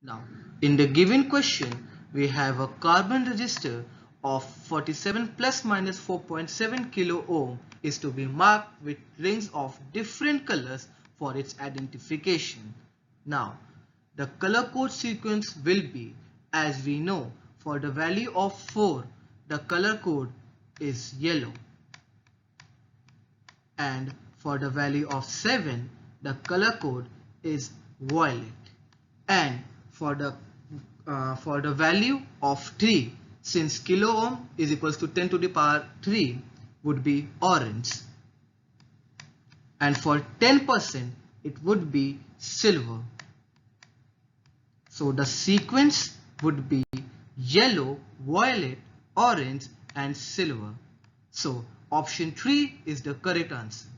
Now, in the given question, we have a carbon register of 47 plus minus 4.7 kilo ohm is to be marked with rings of different colors for its identification. Now, the color code sequence will be, as we know, for the value of 4, the color code is yellow, and for the value of 7, the color code is violet, and for the value of 3, since kilo ohm is equals to 10 to the power 3, would be orange, and for 10% it would be silver. So the sequence would be yellow, violet, orange and silver. So option 3 is the correct answer.